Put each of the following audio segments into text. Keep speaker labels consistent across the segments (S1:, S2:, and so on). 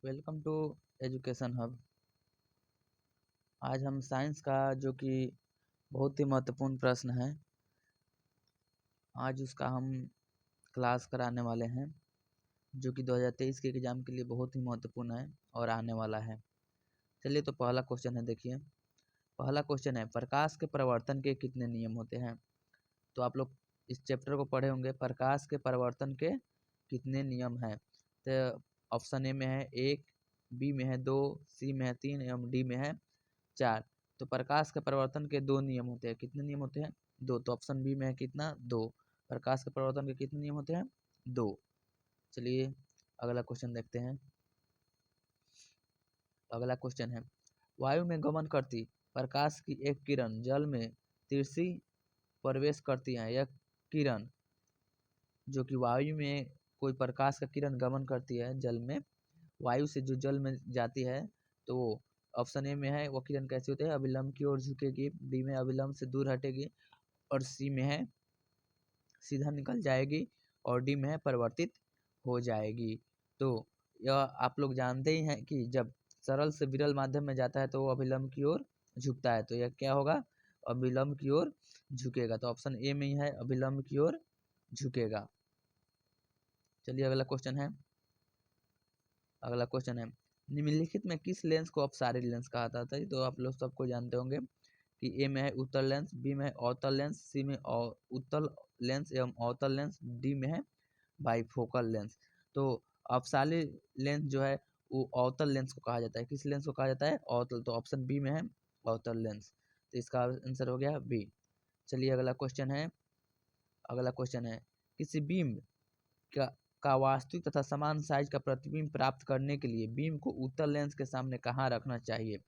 S1: Welcome to education hub. आज हम science का जो कि बहुत ही महत्वपूर्ण प्रश्न है, आज उसका हम क्लास कराने वाले हैं, जो कि 2023 के एग्ज़ाम के लिए बहुत ही महत्वपूर्ण है और आने वाला है। चलिए, तो पहला क्वेश्चन है, देखिए पहला क्वेश्चन है, प्रकाश के परिवर्तन के कितने नियम होते हैं। तो आप लोग इस चैप्टर को पढ़े होंगे, प्रकाश के परिवर्तन के कितने नियम हैं। तो ऑप्शन ए में है 1, बी में है 2, सी में है 3 एवं डी में है 4। तो प्रकाश के परिवर्तन के 2 नियम होते हैं। कितने नियम होते हैं? 2। तो ऑप्शन बी में है कितना? 2। प्रकाश के परिवर्तन के कितने नियम होते हैं? 2। चलिए अगला क्वेश्चन देखते हैं। अगला क्वेश्चन है, वायु में गमन करती प्रकाश की एक किरण जल में तिरछी प्रवेश करती है। यह किरण जो कि वायु में कोई प्रकाश का किरण गमन करती है जल में, वायु से जो जल में जाती है, तो ऑप्शन ए में है वो किरण कैसी होती है? अभिलंब की ओर झुकेगी, बी में अभिलंब से दूर हटेगी, और सी में है सीधा निकल जाएगी, और डी में है परिवर्तित हो जाएगी। तो यह आप लोग जानते ही हैं कि जब सरल से विरल माध्यम में जाता है तो वो अभिलंब की ओर झुकता है, तो यह क्या होगा? अभिलंब की ओर झुकेगा। तो ऑप्शन ए में ही है, अभिलंब की ओर झुकेगा। चलिए अगला क्वेश्चन है। अगला क्वेश्चन है, निम्नलिखित में किस लेंस को अपसारी लेंस कहा जाता है? तो आप लोग सबको जानते होंगे कि ए में है उत्तल लेंस, बी में है अवतल लेंस, सी में उत्तल लेंस एवं अवतल लेंस, डी में है बाइफोकल लेंस। तो अपसारी लेंस जो है वो अवतल लेंस को कहा जाता है। किस लेंस को कहा जाता है? अवतल। तो ऑप्शन बी में है अवतल लेंस, तो इसका आंसर हो गया बी। चलिए अगला क्वेश्चन है। अगला क्वेश्चन है, किसी बीम का वास्तविक तथा समान साइज का प्रतिबिंब प्राप्त करने के लिए बीम को उत्तल लेंस के सामने कहाँ रखना चाहिए?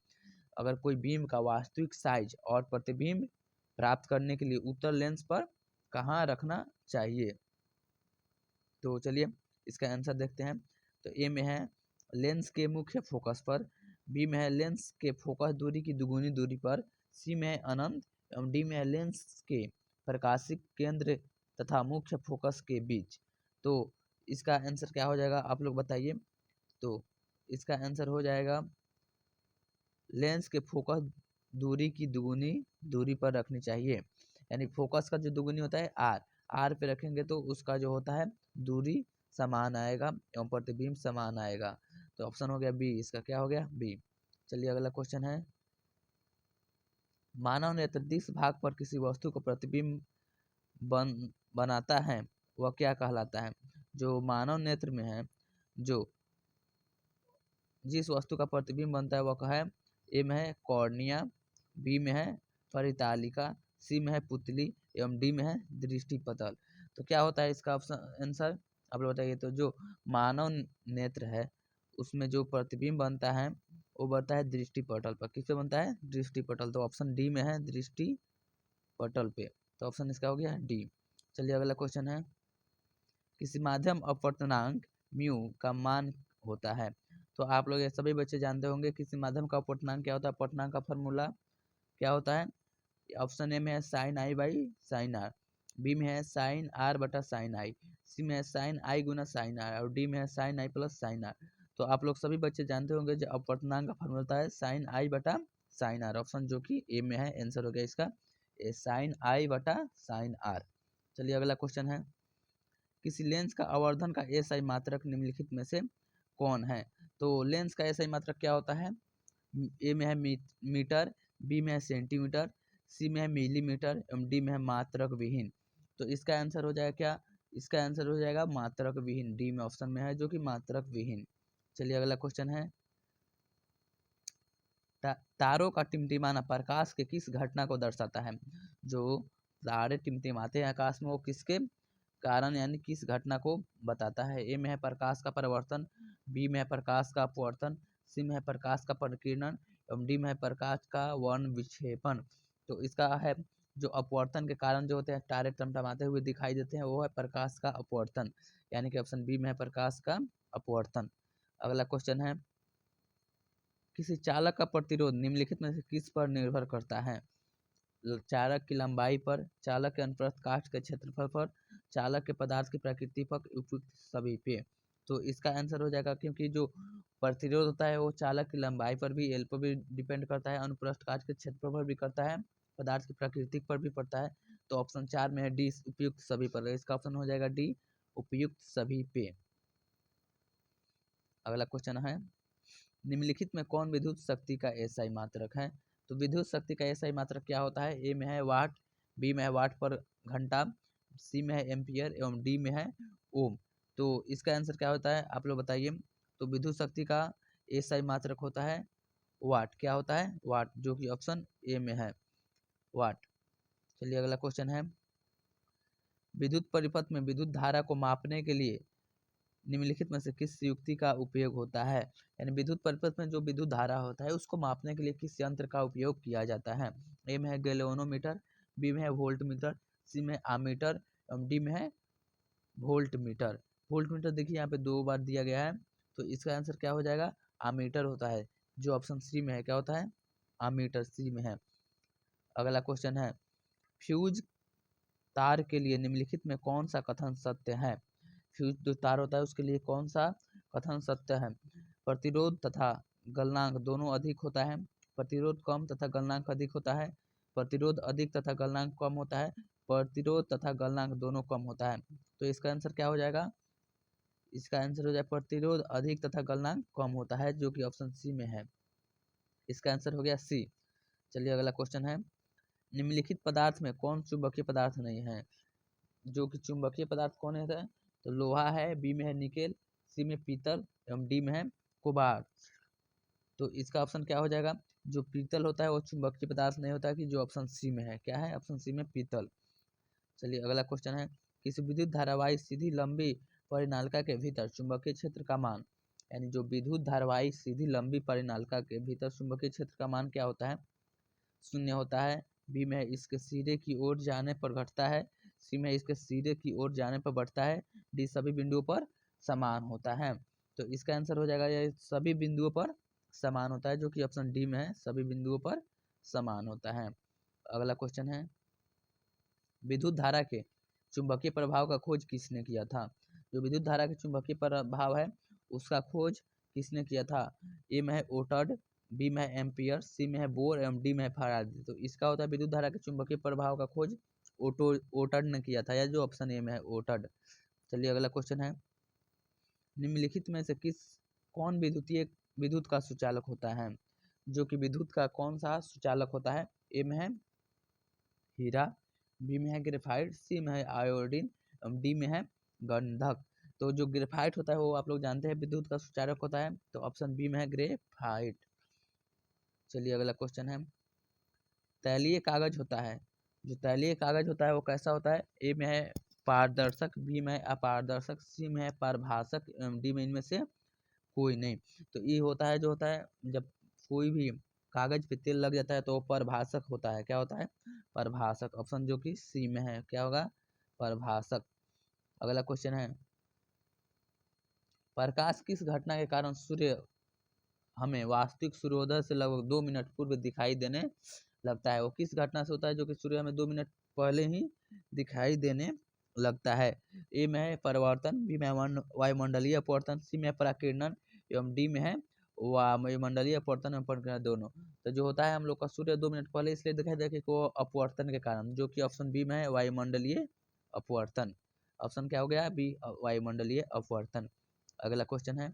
S1: अगर कोई बीम का वास्तविक साइज और प्रतिबिंब प्राप्त करने के लिए उत्तल लेंस पर कहाँ रखना चाहिए? तो चलिए इसका आंसर देखते हैं। तो ए में है लेंस के मुख्य फोकस पर, बी में है लेंस के फोकस दूरी की दुगुनी दूरी पर, सी में है अनंत, एवं डी में है लेंस के प्रकाशिक केंद्र तथा मुख्य फोकस के बीच। तो इसका आंसर क्या हो जाएगा, आप लोग बताइए। तो इसका आंसर हो जाएगा लेंस के फोकस दूरी की दुगुनी दूरी पर रखनी चाहिए। यानी फोकस का जो दुगुनी होता है आर पे रखेंगे तो उसका जो होता है दूरी समान आएगा एवं प्रतिबिंब समान आएगा। तो ऑप्शन हो गया बी, इसका क्या हो गया? बी। चलिए अगला क्वेश्चन है, मानव नेत्र जिस भाग पर किसी वस्तु को प्रतिबिंब बनाता है वह क्या कहलाता है? जो मानव नेत्र में है, जो जिस वस्तु का प्रतिबिंब बनता है वह क्या है? ए में है कॉर्निया, बी में है परितालिका, सी में है पुतली, एवं डी में है दृष्टिपटल। तो क्या होता है इसका ऑप्शन आंसर, आप लोग बताइए। तो जो मानव नेत्र है उसमें जो प्रतिबिंब बनता है वो बनता है दृष्टिपटल पर। किस पे बनता है? दृष्टिपटल। तो ऑप्शन डी में है दृष्टिपटल पे। तो ऑप्शन इसका हो गया डी। चलिए अगला क्वेश्चन है, किसी माध्यम अपवर्तनांक म्यू का मान होता है। तो आप लोग ये सभी बच्चे जानते होंगे किसी माध्यम का अपवर्तनांक क्या होता है। अपवर्तनांक का फॉर्मूला क्या होता है? ऑप्शन ए में है sine i by sine r, B में है साइन आर बटा साइन आई, सी में है साइन आई गुना साइन आर, और डी में है sine i plus sine r. तो आप लोग सभी बच्चे जानते होंगे जो अपवर्तनांक का फॉर्मूला होता है साइन आई बटा साइन आर। ऑप्शन जो कि ए में है, आंसर हो गया इसका ए, साइन आई बटा साइन आर। चलिए अगला क्वेश्चन है, किसी लेंस का आवर्धन का एसआई मात्रक निम्नलिखित में से कौन है? तो लेंस का एसआई मात्रक क्या होता है? ए में है मीटर, बी में है सेंटीमीटर, सी में है मिलीमीटर, एवं डी में है मात्रक विहीन। तो इसका आंसर हो जाएगा क्या? इसका आंसर हो जाएगा मात्रक विहीन, डी में ऑप्शन में है जो कि मात्रक विहीन। चलिए अगला क्वेश्चन है, तारों का टिमटिमाना प्रकाश के किस घटना को दर्शाता है? जो तारे टिमटिमाते हैं आकाश में वो किसके कारण यानी किस घटना को बताता है? ए में है प्रकाश का परिवर्तन, बी में है प्रकाश का अपवर्तन, सी में है प्रकाश का परिकिरण, एवं डी में है प्रकाश का वर्ण विक्षेपण। तो इसका है जो अपवर्तन के कारण जो होते हैं तारे टिमटिमाते हुए दिखाई देते हैं वो है प्रकाश का अपवर्तन, यानी कि ऑप्शन बी में है प्रकाश का अपवर्तन। अगला क्वेश्चन है, किसी चालक का प्रतिरोध निम्नलिखित में से किस पर निर्भर करता है? चालक की लंबाई पर, चालक के अनुप्रस्थ काष्ठ के क्षेत्रफल पर, चालक के पदार्थ की प्रकृति पर, उपयुक्त सभी पे। तो इसका आंसर हो जाएगा, क्योंकि जो प्रतिरोध होता है वो चालक की लंबाई पर भी, एल पर भी डिपेंड करता है, अनुप्रस्थ काट के क्षेत्र पर भी करता है, पदार्थ की प्रकृति पर भी पड़ता है। तो ऑप्शन 4 में है डी, उपयुक्त सभी पर। इसका ऑप्शन हो जाएगा डी, उपयुक्त सभी पे। अगला क्वेश्चन है, निम्नलिखित में कौन विद्युत शक्ति का एसआई मात्रक है? तो विद्युत शक्ति का एसआई मात्रक क्या होता है? ए में है वाट, बी में है वाट पर घंटा, सी में है एम्पियर एवं डी में है ओम। तो इसका आंसर क्या होता है आप लोग बताइए। तो विद्युत शक्ति का एसआई मात्रक होता है वाट। क्या होता है? वाट, जो कि ऑप्शन ए में है वाट। चलिए अगला क्वेश्चन है, विद्युत परिपथ में विद्युत धारा को मापने के लिए निम्नलिखित में से किस युक्ति का उपयोग होता है? यानी विद्युत परिपथ में जो विद्युत धारा होता है उसको मापने के लिए किस यंत्र का उपयोग किया जाता है? ए में है गैल्वेनोमीटर, बी में है वोल्टमीटर, सी में आमीटर एवं डी में है वोल्ट मीटर। वोल्ट मीटर देखिए यहाँ पे 2 बार दिया गया है, तो इसका आंसर क्या हो जाएगा? आमीटर होता है, जो ऑप्शन सी में है। क्या होता है? आमीटर, सी में है। अगला क्वेश्चन है, फ्यूज तार के लिए निम्नलिखित में कौन सा कथन सत्य है? फ्यूज जो तार होता है उसके लिए कौन सा कथन सत्य है? प्रतिरोध तथा गलनांक दोनों अधिक होता है, प्रतिरोध कम तथा गलनांक अधिक होता है, प्रतिरोध अधिक तथा गलनांक कम होता है, प्रतिरोध तथा गलनांक दोनों कम होता है। तो इसका आंसर क्या हो जाएगा? इसका आंसर हो जाए प्रतिरोध अधिक तथा गलनांक कम होता है, जो कि ऑप्शन सी में है। इसका आंसर हो गया सी। चलिए अगला क्वेश्चन है, निम्नलिखित पदार्थ में कौन चुंबकीय पदार्थ नहीं है? जो कि चुंबकीय पदार्थ कौन है? तो लोहा है, बी में है निकेल, सी में पीतल एवं डी में है कोबाल्ट। तो इसका ऑप्शन क्या हो जाएगा? जो पीतल होता है वो चुंबकीय पदार्थ नहीं होता है, कि जो ऑप्शन सी में है। क्या है? ऑप्शन सी में पीतल। चलिए अगला क्वेश्चन है, किसी विद्युत धारावाही सीधी लंबी परिनालिका के भीतर चुंबकीय क्षेत्र का मान, यानी जो विद्युत धारावाही सीधी लंबी परिनालिका के भीतर चुंबकीय क्षेत्र का मान क्या होता है? 0 होता है, बी में इसके सिरे की ओर जाने पर घटता है, सी में इसके सिरे की ओर जाने पर बढ़ता है, डी सभी बिंदुओं पर समान होता है। तो इसका आंसर हो जाएगा ये सभी बिंदुओं पर समान होता है, जो कि ऑप्शन डी में है, सभी बिंदुओं पर समान होता है। अगला क्वेश्चन है, विद्युत धारा के चुंबकीय प्रभाव का खोज किसने किया था? जो विद्युत धारा के चुंबकीय प्रभाव है उसका खोज किसने किया था? ए में है ओटर्ड, बी में है एम्पियर, सी में है बोर एवं डी में है फैराडे। तो इसका होता है विद्युत धारा के चुंबकीय प्रभाव का खोज ओटर्ड ने किया था, या जो ऑप्शन ए में है ओटर्ड। चलिए अगला क्वेश्चन है, निम्नलिखित में से कौन विद्युत का सुचालक होता है? जो कि विद्युत का कौन सा सुचालक होता है? ए में है हीरा, बी में है ग्रेफाइट, सी में है आयोडीन, डी में है गंधक। तो जो ग्रेफाइट होता है वो आप लोग जानते हैं विद्युत का सुचालक होता है, तो ऑप्शन बी में है ग्रेफाइट। चलिए अगला क्वेश्चन है, तैलीय कागज होता है, जो तैलीय कागज होता है वो कैसा होता है? ए में है पारदर्शक, बी में है अपारदर्शक, सी में है पारभाषक, डी में इनमें से कोई नहीं। तो ये होता है, जो होता है जब कोई भी कागज पे तेल लग जाता है तो वो परभाषक होता है। क्या होता है? परभाषक। ऑप्शन जो कि सी में है, क्या होगा? परभाषक। अगला क्वेश्चन है, प्रकाश किस घटना के कारण सूर्य हमें वास्तविक सूर्योदय से लगभग 2 मिनट पूर्व दिखाई देने लगता है? वो किस घटना से होता है जो कि सूर्य हमें 2 मिनट पहले ही दिखाई देने लगता है? ए में है परिवर्तन, बी में वायुमंडलीय अपवर्तन, सी में पराकिरणन एवं डी में है वायुमंडलीय अपवर्तन एवं पराकिरणन दोनों। तो जो होता है हम लोग का सूर्य 2 मिनट पहले इसलिए दिखाई देगा कि वो अपवर्तन के कारण, जो कि ऑप्शन बी में है वायुमंडलीय अपवर्तन। ऑप्शन क्या हो गया? बी, वायुमंडलीय अपवर्तन। अगला क्वेश्चन है,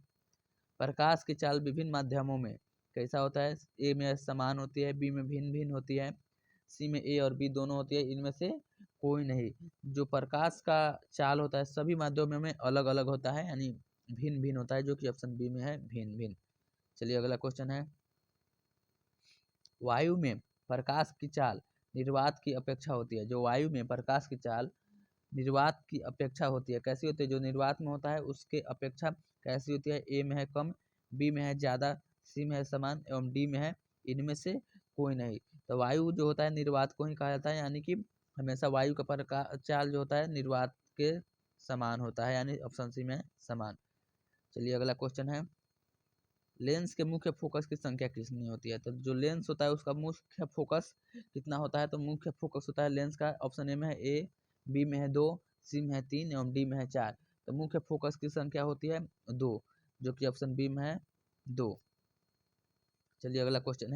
S1: प्रकाश की चाल विभिन्न माध्यमों में कैसा होता है? ए में समान होती है, बी में भिन्न भिन्न होती है, सी में ए और बी दोनों होती है, इनमें से कोई नहीं। जो प्रकाश का चाल होता है सभी माध्यमों में अलग अलग होता है, यानी भिन्न भिन्न होता है, जो कि ऑप्शन बी में है भिन्न भिन्न। चलिए अगला क्वेश्चन है, वायु में प्रकाश की चाल निर्वात की अपेक्षा होती है। जो वायु में प्रकाश की चाल निर्वात की अपेक्षा होती है, कैसी होती है? जो निर्वात में होता है उसके अपेक्षा कैसी होती है? ए में है कम, बी में है ज़्यादा, सी में है समान एवं डी में है इनमें से कोई नहीं। तो वायु जो होता है निर्वात को ही कहा जाता है, यानी कि हमेशा वायु का प्रकाश चाल जो होता है निर्वात के समान होता है, यानी ऑप्शन सी में समान। चलिए अगला क्वेश्चन है, लेंस के मुख्य फोकस की संख्या कितनी होती है? तो जो लेंस होता है उसका मुख्य फोकस कितना होता है? तो मुख्य फोकस होता है लेंस का, ऑप्शन ए में है ए, बी में है 2, सी में है 3 एवं डी में है 4। तो मुख्य फोकस की संख्या होती है 2, जो कि ऑप्शन बी में है 2। चलिए अगला क्वेश्चन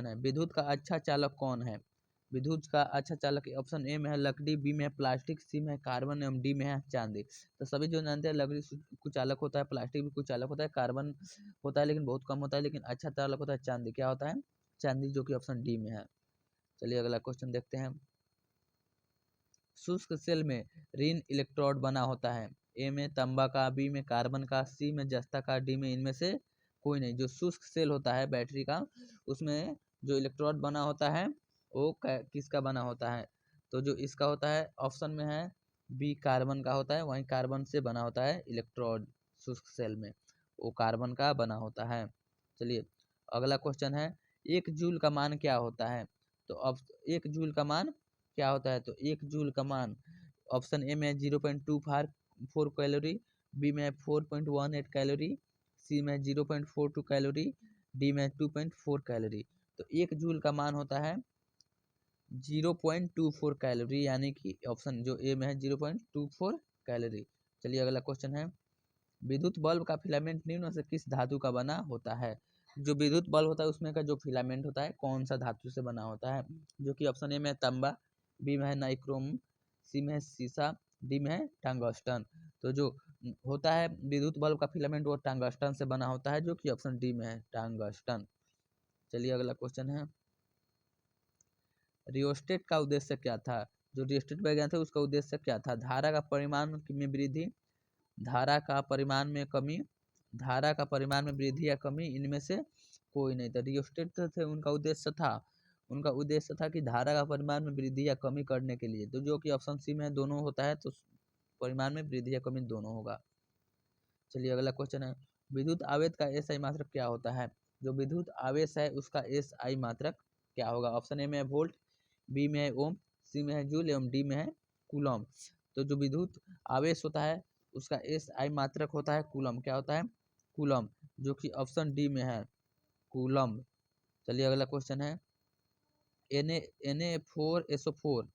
S1: है विद्युत का अच्छा चालक कौन है? विद्युत का अच्छा चालक ऑप्शन ए में है लकड़ी, बी में है प्लास्टिक, सी में है कार्बन एवं डी में है चांदी। तो सभी जो जानते हैं लकड़ी कुचालक होता है, प्लास्टिक भी कुचालक होता है, कार्बन होता है लेकिन बहुत कम होता है, लेकिन अच्छा चालक होता है चांदी। क्या होता है? चांदी, जो कि ऑप्शन डी में है। चलिए अगला क्वेश्चन देखते हैं। शुष्क सेल में ऋण इलेक्ट्रोड बना होता है, ए में तांबा का, बी में कार्बन का, सी में जस्ता का, डी में इनमें से कोई नहीं। जो शुष्क सेल होता है बैटरी का, उसमें जो इलेक्ट्रोड बना होता है वो किसका बना होता है? तो जो इसका होता है ऑप्शन में है बी, कार्बन का होता है। वहीं कार्बन से बना होता है इलेक्ट्रोड, शुष्क सेल में वो कार्बन का बना होता है। चलिए अगला क्वेश्चन है, एक जूल का मान क्या होता है? तो अब एक जूल का मान क्या होता है? तो एक जूल का मान ऑप्शन ए में 0.24 कैलोरी, बी में 4.18 कैलोरी, सी में 0.42 कैलोरी, डी में 2.4 कैलोरी। तो एक जूल का मान होता है 0.24 कैलोरी, यानी कि ऑप्शन जो ए में है 0.24 कैलोरी। चलिए अगला क्वेश्चन है, विद्युत बल्ब का फिलामेंट निम्न से किस धातु का बना होता है? जो विद्युत बल्ब होता है उसमें का जो फिलामेंट होता है कौन सा धातु से बना होता है? जो कि ऑप्शन ए में तांबा, बी में है नाइक्रोम, सी में है सीसा, डी में है टंगस्टन। तो जो होता है विद्युत बल्ब का फिलामेंट वो टंगस्टन से बना होता है, जो कि ऑप्शन डी में है टंगस्टन। चलिए अगला क्वेश्चन है, रियोस्टेट का उद्देश्य क्या था? जो रियोस्टेट वैज्ञानिक थे उसका उद्देश्य क्या था? धारा का परिमाण में वृद्धि, धारा का परिमाण में कमी, धारा का परिमाण में वृद्धि या कमी, इनमें से कोई नहीं था। रियोस्टेट थे उनका उद्देश्य था कि धारा का परिमाण में वृद्धि या कमी करने के लिए। तो जो कि ऑप्शन सी में दोनों होता है, तो परिमाण में वृद्धि या कमी दोनों होगा। चलिए अगला क्वेश्चन है, विद्युत आवेश का एसआई मात्रक क्या होता है? जो विद्युत आवेश है उसका एसआई मात्रक क्या होगा? ऑप्शन ए में है वोल्ट, बी में है ओम, सी में है जूल एवं डी में है कूलम। तो जो विद्युत आवेश होता है उसका एसआई मात्रक होता है कूलम। क्या होता है? कूलम, जो कि ऑप्शन डी में है कूलम। चलिए अगला क्वेश्चन है, Na4SO4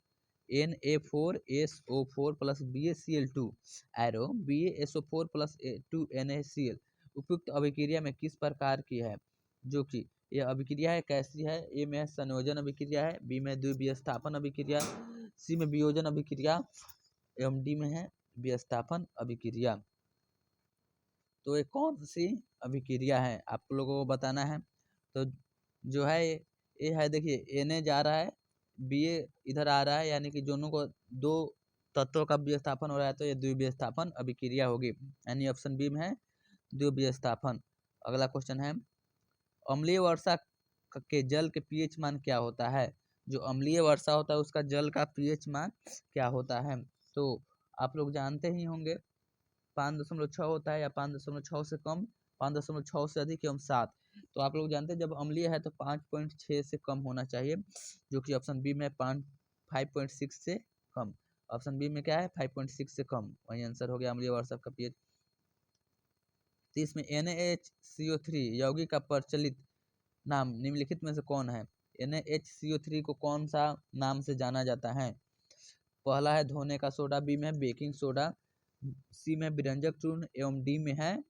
S1: Na4SO4 plus BaCl2 arrow BaSO4 plus 2NaCl उपयुक्त अभिक्रिया में किस प्रकार की है? जो कि यह अभिक्रिया है कैसी है? ए में संयोजन अभिक्रिया है, बी में द्विविस्थापन अभिक्रिया, सी में वियोजन अभिक्रिया एवं डी में है विस्थापन अभिक्रिया। तो ये कौन सी अभिक्रिया है आप लोगों को बताना है। तो जो है ये है, देखिए Na जा रहा है, Ba इधर आ रहा है, यानी कि दोनों को दो तत्वों का विस्थापन हो रहा है, तो ये द्विविस्थापन अभिक्रिया होगी, यानी ऑप्शन बी में है द्विविस्थापन। अगला क्वेश्चन है, अम्लीय वर्षा के जल के पीएच मान क्या होता है? जो अम्लीय वर्षा होता है उसका जल का पीएच मान क्या होता है? तो आप लोग जानते ही होंगे 5.6 होता है, या 5.6 से कम, 5.6 से अधिक एवं 7। तो आप लोग जानते हैं जब अम्लीय है तो 5.6 से कम होना चाहिए, जो कि ऑप्शन बी में 5.6 से कम। ऑप्शन बी में क्या है? 5.6 से कम, वही आंसर हो गया अम्लीय वर्षा का पीएच। तो इसमें NaHCO3 यौगिक का प्रचलित नाम निम्नलिखित में से कौन है? NaHCO3 को कौन सा नाम से जाना जाता है? पहला है धोने का सोडा, बी में है बेकिंग सोडा, सी में विरंजक चूर्ण एवं डी में है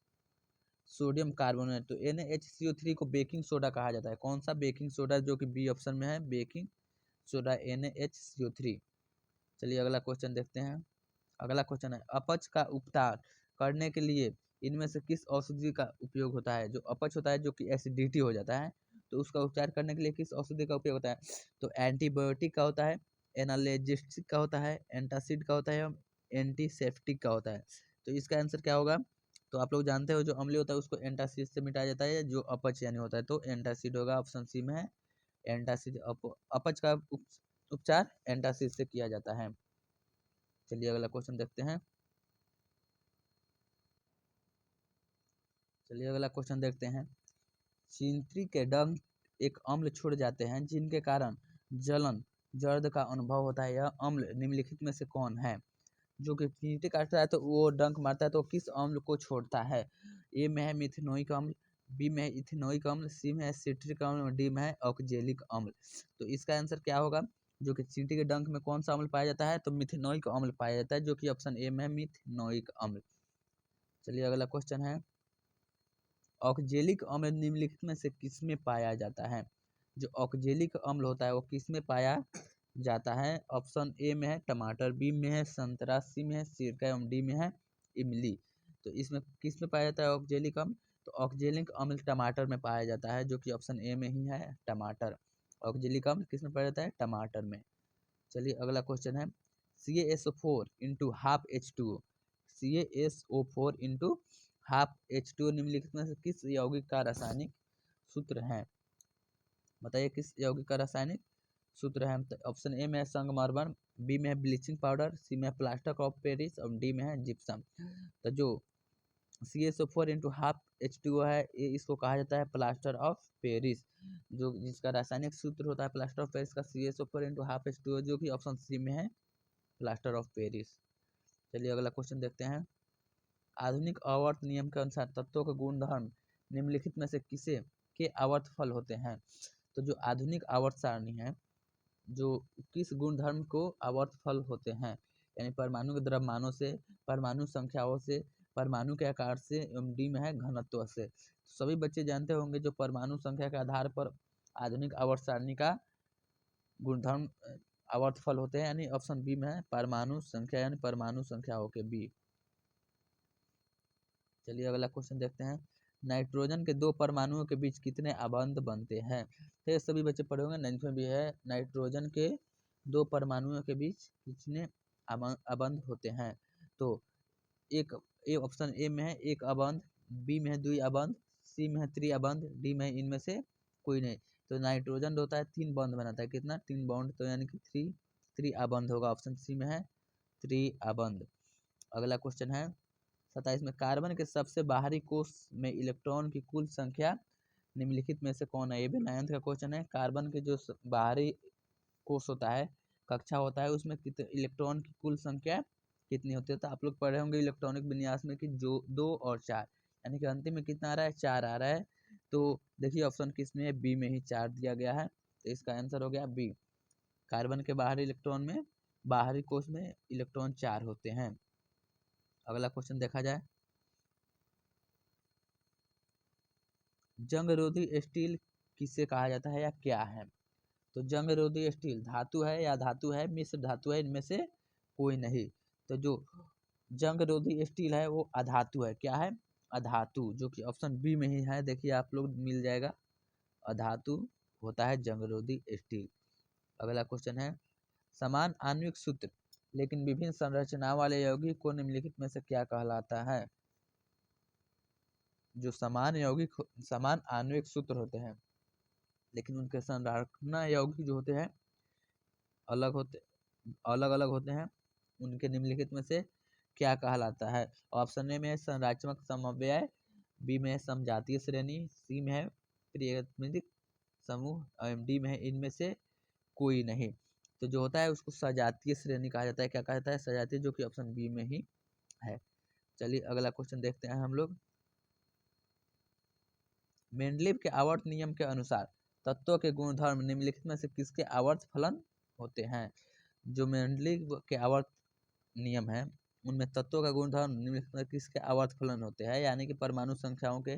S1: सोडियम कार्बोनेट। तो NaHCO3 को बेकिंग सोडा कहा जाता है। कौन सा बेकिंग सोडा? जो कि बी ऑप्शन में है बेकिंग सोडा NaHCO3। चलिए अगला क्वेश्चन देखते हैं। अगला क्वेश्चन है, अपच का उपचार करने के लिए इनमें से किस औषधि का उपयोग होता है? जो अपच होता है, जो कि एसिडिटी हो जाता है, तो उसका उपचार करने के लिए किस औषधि का उपयोग होता है? तो एंटीबायोटिक का होता है, एनाल्जेसिक का होता है, एंटासिड का होता है, एंटीसेप्टिक का होता है। तो इसका आंसर क्या होगा? तो आप लोग जानते हो जो अम्लीय होता है उसको एंटासिड से मिटाया जाता है, जो अपच यानी होता है तो एंटासिड होगा, ऑप्शन सी में है एंटासिड। अपच का उपचार एंटासिड से किया जाता है। चलिए अगला क्वेश्चन देखते हैं। चलिए अगला क्वेश्चन देखते हैं। चींटी के डंक एक अम्ल छोड़ जाते हैं जिनके कारण जलन जर्द का अनुभव होता है। यह अम्ल निम्नलिखित में से कौन है? जो कि चींटी काटता है तो वो डंक मारता है, तो किस अम्ल को छोड़ता है? ए में है मिथेनोइक अम्ल, बी में है इथेनोइक अम्ल, सी में है सिट्रिक अम्ल, डी में है ऑक्जेलिक अम्ल। तो इसका आंसर क्या होगा? जो कि चींटी के डंक में कौन सा अम्ल पाया जाता है, तो मिथेनोइक अम्ल पाया जाता है, जो कि ऑप्शन ए में है मिथेनोइक अम्ल। चलिए अगला क्वेश्चन है, ऑक्जेलिक अम्ल निम्नलिखित में से किसमें पाया जाता है। जो ऑक्जेलिक अम्ल होता है वो किसमें पाया जाता है, ऑप्शन ए में है टमाटर, बी में है संतरा, सी में है सिरका एवं डी में है इमली। तो इसमें किस में पाया जाता है ऑक्जेलिक अम्ल, तो ऑक्जेलिक अम्ल टमाटर में पाया जाता है, जो कि ऑप्शन ए में ही है टमाटर। ऑक्जेलिक अम्ल किस में पाया जाता है, टमाटर में। चलिए अगला क्वेश्चन है, CaSO4 into half H2O, CaSO4 into half H2O निम्नलिखित में से किस यौगिक का रासायनिक सूत्र है, बताइए किस यौगिक का रासायनिक सूत्र है। ऑप्शन ए में है संगमरमर, बी में है ब्लीचिंग पाउडर, सी में है प्लास्टर ऑफ पेरिस और डी में है जिप्सम। तो जो CaSO4 इंटू हाफ H2O है, ये इसको कहा जाता है प्लास्टर ऑफ पेरिस, जो जिसका रासायनिक सूत्र होता है प्लास्टर ऑफ पेरिस का CaSO4 इंटू हाफ H2O, जो कि ऑप्शन सी में है प्लास्टर ऑफ पेरिस। चलिए अगला क्वेश्चन देखते हैं, आधुनिक आवर्त नियम के अनुसार तत्वों के गुणधर्म निम्नलिखित में से किसे के आवर्त फल होते हैं। तो जो आधुनिक आवर्त सारणी है, जो किस गुणधर्म को आवर्त फल होते हैं, यानी परमाणु के द्रव्यमानों से, परमाणु संख्याओं से, परमाणु के आकार से एवं डी में है घनत्व से। सभी बच्चे जानते होंगे जो परमाणु संख्या के आधार पर आधुनिक आवर्त सारणी का गुणधर्म आवर्त फल होते हैं, यानी ऑप्शन बी में है परमाणु संख्या, यानी परमाणु संख्याओं के बी। चलिए अगला क्वेश्चन देखते हैं, नाइट्रोजन के दो परमाणुओं के बीच कितने अबंध बनते हैं। तो ये सभी बच्चे पढ़े होंगे, इसमें भी है नाइट्रोजन के दो परमाणुओं के बीच कितने अबंध होते हैं। तो एक ऑप्शन ए में है एक अबंध, बी में है दुई अबंध, सी में है त्रि अबंध, डी में इनमें से कोई नहीं। तो नाइट्रोजन होता है तीन बॉन्ड बनाता है, कितना, तीन बॉन्ड, तो यानी कि त्रि अबंध होगा, ऑप्शन सी में है त्रि अबंध। अगला क्वेश्चन है 27 में, कार्बन के सबसे बाहरी कोष में इलेक्ट्रॉन की कुल संख्या निम्नलिखित में से कौन है। ये भी 9th का क्वेश्चन है, कार्बन के जो बाहरी कोष होता है, कक्षा होता है, उसमें कितने इलेक्ट्रॉन की कुल संख्या कितनी होती है। तो आप लोग पढ़े होंगे इलेक्ट्रॉनिक विन्यास में कि जो 2 और 4, यानी कि अंतिम में कितना आ रहा है, 4 आ रहा है। तो देखिए ऑप्शन किस में है, बी में ही 4 दिया गया है, तो इसका आंसर हो गया बी। कार्बन के बाहरी इलेक्ट्रॉन में, बाहरी कोष में इलेक्ट्रॉन 4 होते हैं। अगला क्वेश्चन देखा जाए, जंगरोधी स्टील किसे कहा जाता है या क्या है। तो जंगरोधी स्टील धातु है या धातु है, मिश्र धातु है, इनमें से कोई नहीं। तो जो जंगरोधी स्टील है वो अधातु है, क्या है, अधातु, जो कि ऑप्शन बी में ही है, देखिए आप लोग मिल जाएगा, अधातु होता है जंगरोधी स्टील। अगला क्वेश्चन है, समान आणविक सूत्र लेकिन विभिन्न संरचना वाले यौगिक को निम्नलिखित में से क्या कहलाता है। जो समान आणविक सूत्र होते हैं लेकिन उनके संरचना यौगिक जो होते हैं अलग अलग होते हैं, उनके निम्नलिखित में से क्या कहलाता है। ऑप्शन ए में है संरचनात्मक समव्यय, बी में है समजातीय श्रेणी, सी में है प्रियमिक समूह और डी में है इनमें से कोई नहीं। तो जो होता है उसको सजातीय श्रेणी कहा जाता है, क्या कहा जाता है, सजातीय, जो कि ऑप्शन बी में ही है। चलिए अगला क्वेश्चन देखते हैं हम लोग, मेंडलीव के आवर्त नियम के अनुसार तत्वों के गुणधर्म निम्नलिखित में से किसके आवर्त फलन होते हैं। जो मेंडलीव के आवर्त नियम है उनमें तत्वों का गुणधर्म निम्नलिखित में किसके आवर्त फलन होते हैं, यानी कि परमाणु संख्याओं के,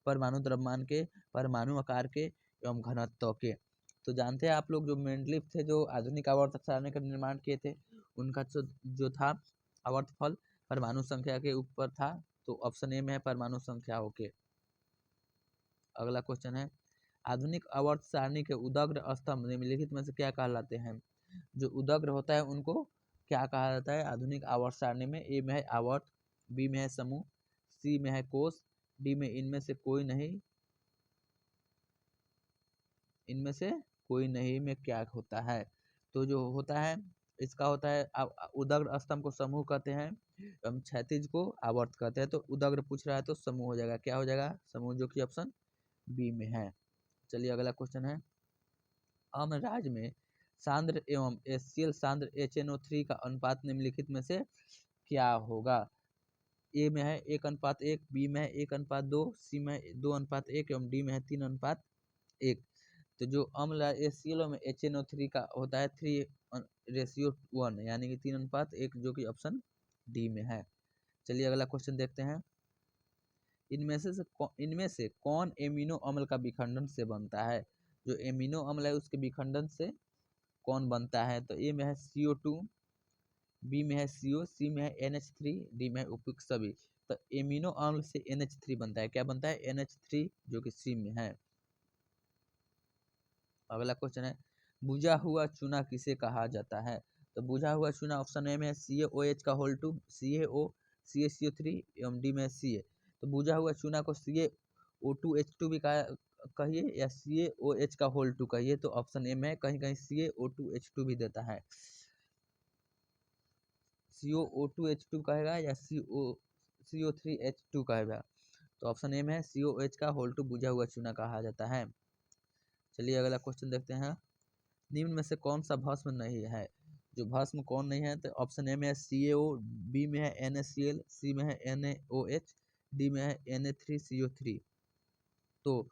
S1: परमाणु द्रव्यमान के, परमाणु आकार के एवं घनत्व के। तो जानते हैं आप लोग जो मेंडलीव थे जो आधुनिक आवर्त सारणी का निर्माण किए थे, उनका जो था आवर्त फल परमाणु संख्या के ऊपर था, तो ऑप्शन ए में है परमाणु संख्याओं के। अगला क्वेश्चन है, आधुनिक आवर्त सारणी के उदग्र स्तंभ निम्नलिखित में से क्या कहलाते हैं। जो उदग्र होता है उनको क्या कहा जाता है आधुनिक आवर्त सारणी में। ए में है आवर्त, बी में है समूह, सी में है कोष, डी में इनमें से कोई नहीं, इनमें से कोई नहीं में क्या होता है। तो जो होता है इसका होता है उदग्र स्तंभ को समूह कहते हैं, हम क्षैतिज को आवर्त कहते हैं। तो उदग्र पूछ रहा है तो समूह हो जाएगा, क्या हो जाएगा, समूह, जो कि ऑप्शन बी में है। चलिए अगला क्वेश्चन है, अम्लराज में सांद्र एवं HCl सांद्र HNO3 का अनुपात निम्नलिखित में से क्या होगा। ए में है 1:1, बी में है 1:2, सी में 2:1 एवं डी में है 3:1। तो जो अम्ल है HCl में HNO3 का होता है 3:1 यानी कि 3:1, जो कि ऑप्शन डी में है। चलिए अगला क्वेश्चन देखते हैं। इनमें से कौन एमिनो अम्ल का विखंडन से बनता है? जो एमिनो अम्ल है उसके विखंडन से कौन बनता है? तो ए में है CO2, बी में है CO, सी में है NH3, डी में है उपयुक्त सभी। तो एमिनो अम्ल से NH3 बनता है। क्या बनता है? NH3, जो कि सी में है। अगला क्वेश्चन है, बुझा हुआ चूना किसे कहा जाता है? तो बुझा हुआ चूना ऑप्शन ए में है CaOH का होल 2, CaO, CaCO3 एवं डी में है Ca। तो बुझा हुआ चूना को CaO2H2 भी कहिए या CaOH का होल 2 कहिए, तो ऑप्शन ए में कहीं कहीं CaO2H2 भी देता है। CO2H2 कहेगा या CO3H2 कहेगा, तो ऑप्शन ए में है COH का होल 2 बुझा हुआ चूना कहा जाता है। चलिए अगला क्वेश्चन देखते हैं। निम्न में से कौन सा भस्म नहीं है? जो भस्म कौन नहीं है? तो ऑप्शन ए में है CaO, बी में है NaCl, सी में है NaOH, डी में है Na3CO3। तो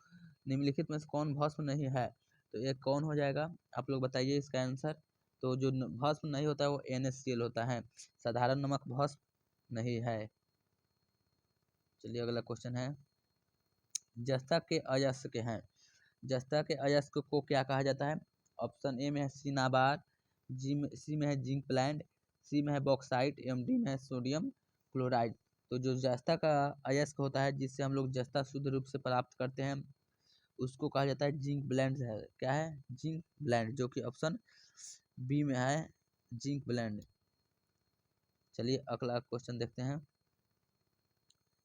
S1: निम्नलिखित में से कौन भस्म नहीं है? तो ये कौन हो जाएगा? आप लोग बताइए इसका आंसर। तो जो भस्म नहीं होता है वो NaCl होता है। साधारण नमक भस्म नहीं है। चलिए अगला क्वेश्चन है, जस्ता के अयस्क हैं। जस्ता के अयस्क को क्या कहा जाता है? ऑप्शन ए में है सिनाबार, सी में है जिंक ब्लेंड, सी में है बॉक्साइट एवं डी में है सोडियम क्लोराइड। तो जो जस्ता का अयस्क होता है जिससे हम लोग जस्ता शुद्ध रूप से प्राप्त करते हैं उसको कहा जाता है जिंक ब्लेंड है। क्या है? जिंक ब्लेंड, जो कि ऑप्शन बी में है, जिंक ब्लेंड। चलिए अगला क्वेश्चन देखते हैं।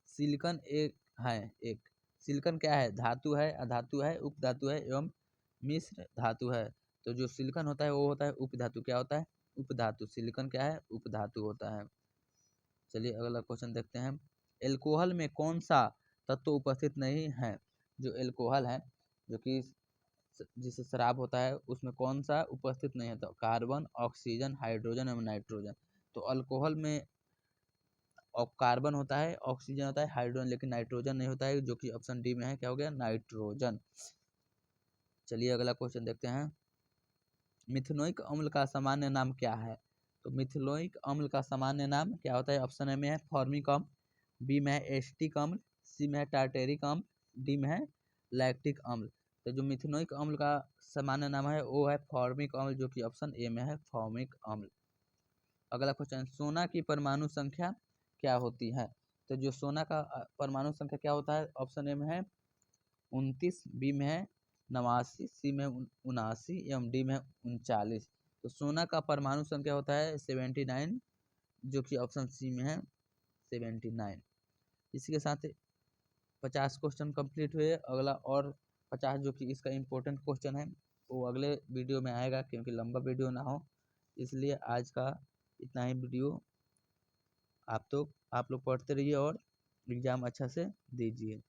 S1: सिलिकॉन एक सिलिकॉन क्या है? धातु है, अधातु है, उपधातु है एवं मिश्र धातु है। तो जो सिलिकॉन होता है वो होता है उपधातु। क्या होता है? उपधातु। सिलिकॉन क्या है? उपधातु होता है। चलिए अगला क्वेश्चन देखते हैं। एल्कोहल में कौन सा तत्व उपस्थित नहीं है? जो एल्कोहल है, जो कि जिससे शराब होता है, उसमें कौन सा उपस्थित नहीं है? तो कार्बन, ऑक्सीजन, हाइड्रोजन एवं नाइट्रोजन। तो अल्कोहल में कार्बन होता है, ऑक्सीजन होता है, हाइड्रोजन, लेकिन नाइट्रोजन नहीं होता है, जो कि ऑप्शन डी में है। क्या हो गया? नाइट्रोजन। चलिए अगला क्वेश्चन देखते हैं। मिथेनोइक अम्ल का सामान्य नाम क्या है? तो मिथेनोइक अम्ल का सामान्य नाम क्या होता है? ऑप्शन ए में है फॉर्मिक अम्ल, बी में है एस्टिक अम्ल, सी में है टार्टेरिक अम्ल, डी में है लैक्टिक अम्ल। तो जो मिथेनोइक अम्ल का सामान्य नाम है वो है फॉर्मिक अम्ल, जो कि ऑप्शन ए में है फॉर्मिक अम्ल। अगला क्वेश्चन, सोना की परमाणु संख्या क्या होती है? तो जो सोना का परमाणु संख्या क्या होता है? ऑप्शन ए में है 29, बी में है 89, सी में 79 एवं डी में 39। तो सोना का परमाणु संख्या होता है 79, जो कि ऑप्शन सी में है 79। इसी के साथ 50 क्वेश्चन कंप्लीट हुए। अगला और 50 जो कि इसका इम्पोर्टेंट क्वेश्चन है वो अगले वीडियो में आएगा, क्योंकि लंबा वीडियो ना हो इसलिए आज का इतना ही वीडियो। आप लोग पढ़ते रहिए और एग्ज़ाम अच्छा से दीजिए।